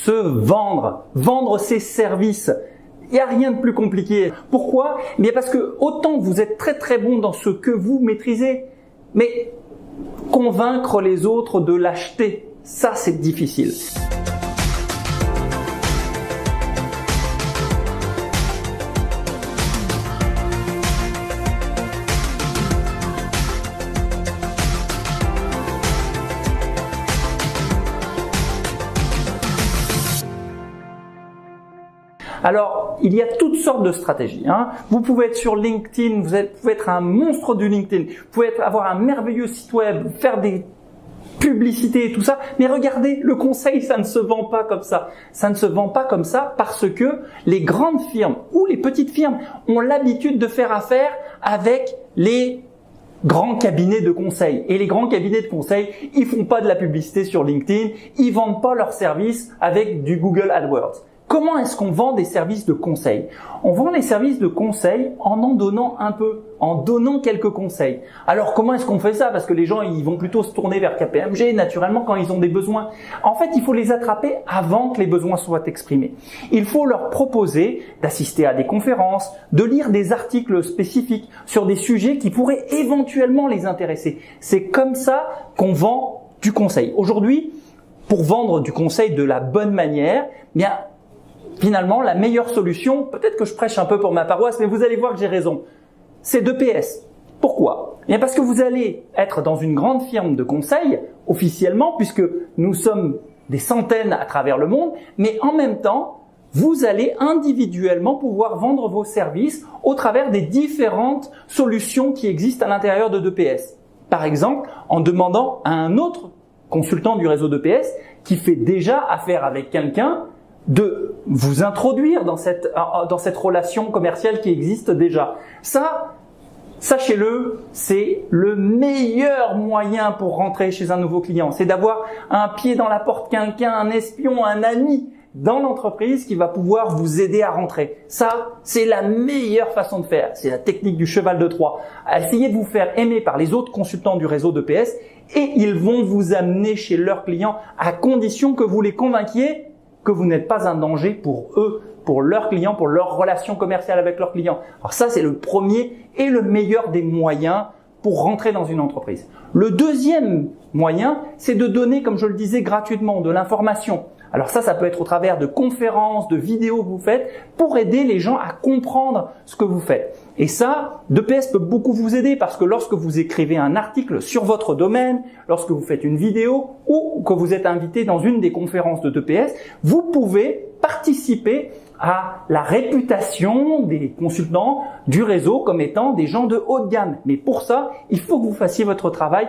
se vendre, vendre ses services. Il n'y a rien de plus compliqué. Pourquoi? Bien parce que autant vous êtes très très bon dans ce que vous maîtrisez, mais convaincre les autres de l'acheter, ça c'est difficile. Alors, il y a toutes sortes de stratégies. Vous pouvez être sur LinkedIn, vous pouvez être un monstre du LinkedIn, vous pouvez avoir un merveilleux site web, faire des publicités et tout ça. Mais regardez, le conseil, ça ne se vend pas comme ça. Ça ne se vend pas comme ça parce que les grandes firmes ou les petites firmes ont l'habitude de faire affaire avec les grands cabinets de conseil. Et les grands cabinets de conseil, ils font pas de la publicité sur LinkedIn, ils vendent pas leurs services avec du Google AdWords. Comment est-ce qu'on vend des services de conseil? On vend les services de conseil en donnant un peu, en donnant quelques conseils. Alors comment est-ce qu'on fait ça? Parce que les gens, ils vont plutôt se tourner vers KPMG naturellement quand ils ont des besoins. En fait, il faut les attraper avant que les besoins soient exprimés. Il faut leur proposer d'assister à des conférences, de lire des articles spécifiques sur des sujets qui pourraient éventuellement les intéresser. C'est comme ça qu'on vend du conseil. Aujourd'hui, pour vendre du conseil de la bonne manière, bien finalement, la meilleure solution, peut-être que je prêche un peu pour ma paroisse, mais vous allez voir que j'ai raison, c'est 2PS. Pourquoi? Bien parce que vous allez être dans une grande firme de conseil, officiellement, puisque nous sommes des centaines à travers le monde, mais en même temps, vous allez individuellement pouvoir vendre vos services au travers des différentes solutions qui existent à l'intérieur de 2PS. Par exemple, en demandant à un autre consultant du réseau 2PS qui fait déjà affaire avec quelqu'un de vous introduire dans cette relation commerciale qui existe déjà. Ça, sachez-le, c'est le meilleur moyen pour rentrer chez un nouveau client. C'est d'avoir un pied dans la porte, quelqu'un, un espion, un ami dans l'entreprise qui va pouvoir vous aider à rentrer. Ça, c'est la meilleure façon de faire. C'est la technique du cheval de Troie. Essayez de vous faire aimer par les autres consultants du réseau 2PS et ils vont vous amener chez leurs clients à condition que vous les convainquiez que vous n'êtes pas un danger pour eux, pour leurs clients, pour leur relation commerciale avec leurs clients. Alors ça, c'est le premier et le meilleur des moyens pour rentrer dans une entreprise. Le deuxième moyen, c'est de donner, comme je le disais, gratuitement de l'information. Alors ça peut être au travers de conférences, de vidéos que vous faites pour aider les gens à comprendre ce que vous faites. Et ça, 2PS peut beaucoup vous aider parce que lorsque vous écrivez un article sur votre domaine, lorsque vous faites une vidéo ou que vous êtes invité dans une des conférences de 2PS, vous pouvez participer à la réputation des consultants du réseau comme étant des gens de haut de gamme. Mais pour ça, il faut que vous fassiez votre travail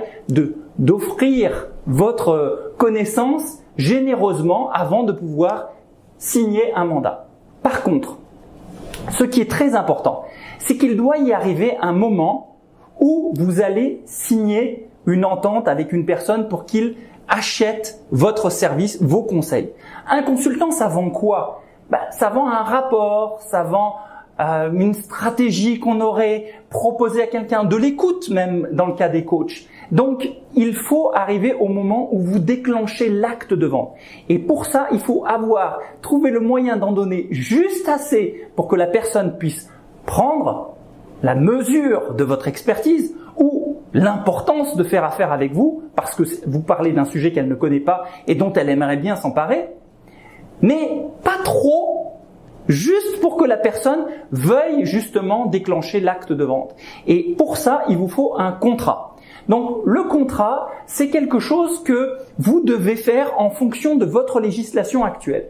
d'offrir votre connaissance généreusement avant de pouvoir signer un mandat. Par contre, ce qui est très important, c'est qu'il doit y arriver un moment où vous allez signer une entente avec une personne pour qu'il achète votre service, vos conseils. Un consultant, ça vend quoi? Ça vend un rapport, ça vend une stratégie qu'on aurait proposée à quelqu'un, de l'écoute même dans le cas des coachs. Donc, il faut arriver au moment où vous déclenchez l'acte de vente. Et pour ça, il faut trouver le moyen d'en donner juste assez pour que la personne puisse prendre la mesure de votre expertise ou l'importance de faire affaire avec vous parce que vous parlez d'un sujet qu'elle ne connaît pas et dont elle aimerait bien s'emparer, mais pas trop, juste pour que la personne veuille justement déclencher l'acte de vente. Et pour ça, il vous faut un contrat. Donc le contrat, c'est quelque chose que vous devez faire en fonction de votre législation actuelle.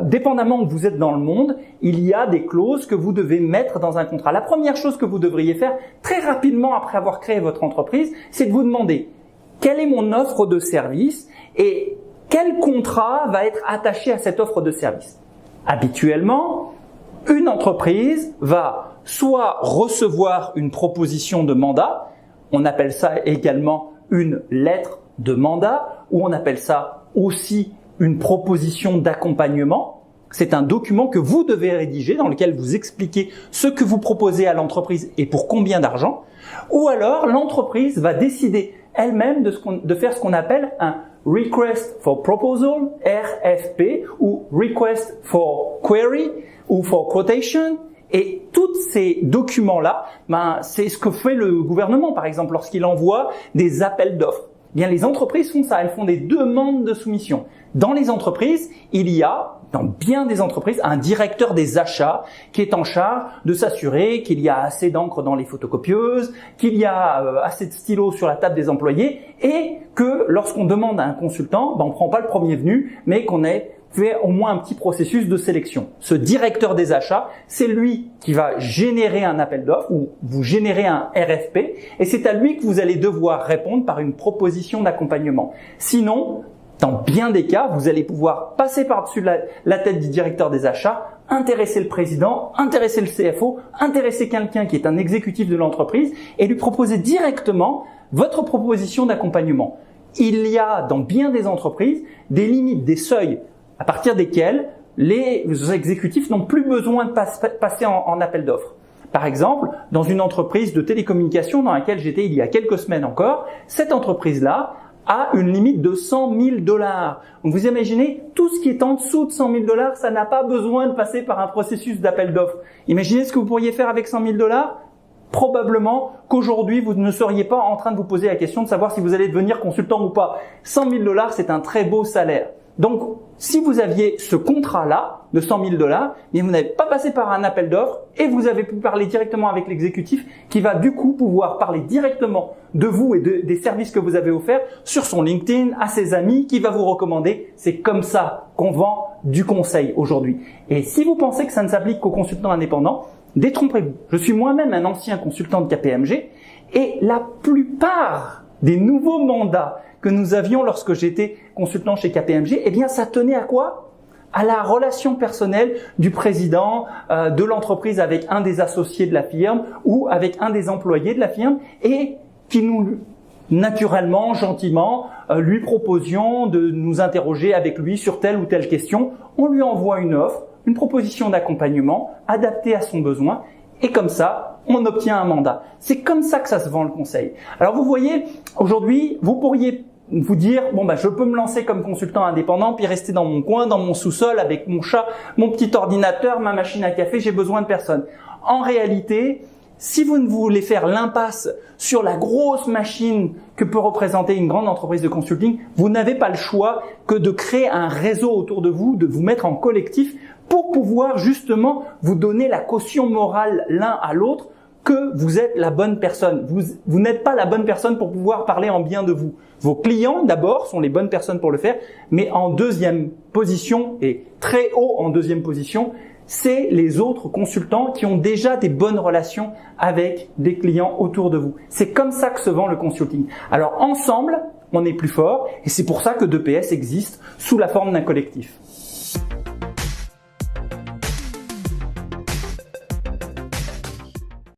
Dépendamment où vous êtes dans le monde, il y a des clauses que vous devez mettre dans un contrat. La première chose que vous devriez faire très rapidement après avoir créé votre entreprise, c'est de vous demander quelle est mon offre de service et quel contrat va être attaché à cette offre de service. Habituellement, une entreprise va soit recevoir une proposition de mandat, on appelle ça également une lettre de mandat, ou on appelle ça aussi une proposition d'accompagnement. C'est un document que vous devez rédiger dans lequel vous expliquez ce que vous proposez à l'entreprise et pour combien d'argent. Ou alors, l'entreprise va décider elle-même de faire ce qu'on appelle un Request for Proposal, RFP, ou Request for Query, ou for Quotation. Et tous ces documents-là, c'est ce que fait le gouvernement, par exemple, lorsqu'il envoie des appels d'offres. Bien, les entreprises font ça, elles font des demandes de soumission. Dans les entreprises, il y a, dans bien des entreprises, un directeur des achats qui est en charge de s'assurer qu'il y a assez d'encre dans les photocopieuses, qu'il y a assez de stylos sur la table des employés et que lorsqu'on demande à un consultant, on ne prend pas le premier venu, mais qu'on ait fait au moins un petit processus de sélection. Ce directeur des achats, c'est lui qui va générer un appel d'offres ou vous générez un RFP et c'est à lui que vous allez devoir répondre par une proposition d'accompagnement. Sinon, dans bien des cas, vous allez pouvoir passer par-dessus la tête du directeur des achats, intéresser le président, intéresser le CFO, intéresser quelqu'un qui est un exécutif de l'entreprise et lui proposer directement votre proposition d'accompagnement. Il y a dans bien des entreprises des limites, des seuils à partir desquels les exécutifs n'ont plus besoin de passer en appel d'offres. Par exemple, dans une entreprise de télécommunications dans laquelle j'étais il y a quelques semaines encore, cette entreprise-là a une limite de $100 000. Donc vous imaginez, tout ce qui est en dessous de $100 000, ça n'a pas besoin de passer par un processus d'appel d'offres. Imaginez ce que vous pourriez faire avec $100 000. Probablement qu'aujourd'hui, vous ne seriez pas en train de vous poser la question de savoir si vous allez devenir consultant ou pas. $100 000, c'est un très beau salaire. Donc, si vous aviez ce contrat-là de $100 000, mais vous n'avez pas passé par un appel d'offres et vous avez pu parler directement avec l'exécutif qui va du coup pouvoir parler directement de vous et des services que vous avez offerts sur son LinkedIn, à ses amis, qui va vous recommander. C'est comme ça qu'on vend du conseil aujourd'hui. Et si vous pensez que ça ne s'applique qu'aux consultants indépendants, détrompez-vous. Je suis moi-même un ancien consultant de KPMG et la plupart des nouveaux mandats que nous avions lorsque j'étais consultant chez KPMG, eh bien, ça tenait à quoi? À la relation personnelle du président de l'entreprise avec un des associés de la firme ou avec un des employés de la firme et qui nous, naturellement, gentiment, lui proposions de nous interroger avec lui sur telle ou telle question. On lui envoie une offre, une proposition d'accompagnement adaptée à son besoin et comme ça, on obtient un mandat. C'est comme ça que ça se vend le conseil. Alors vous voyez, aujourd'hui, vous pourriez vous dire, je peux me lancer comme consultant indépendant puis rester dans mon coin, dans mon sous-sol avec mon chat, mon petit ordinateur, ma machine à café, j'ai besoin de personne. En réalité, si vous ne voulez faire l'impasse sur la grosse machine que peut représenter une grande entreprise de consulting, vous n'avez pas le choix que de créer un réseau autour de vous, de vous mettre en collectif pour pouvoir justement vous donner la caution morale l'un à l'autre que vous êtes la bonne personne. Vous n'êtes pas la bonne personne pour pouvoir parler en bien de vous. Vos clients, d'abord, sont les bonnes personnes pour le faire, mais en deuxième position, et très haut en deuxième position, c'est les autres consultants qui ont déjà des bonnes relations avec des clients autour de vous. C'est comme ça que se vend le consulting. Alors ensemble, on est plus fort, et c'est pour ça que 2PS existe sous la forme d'un collectif.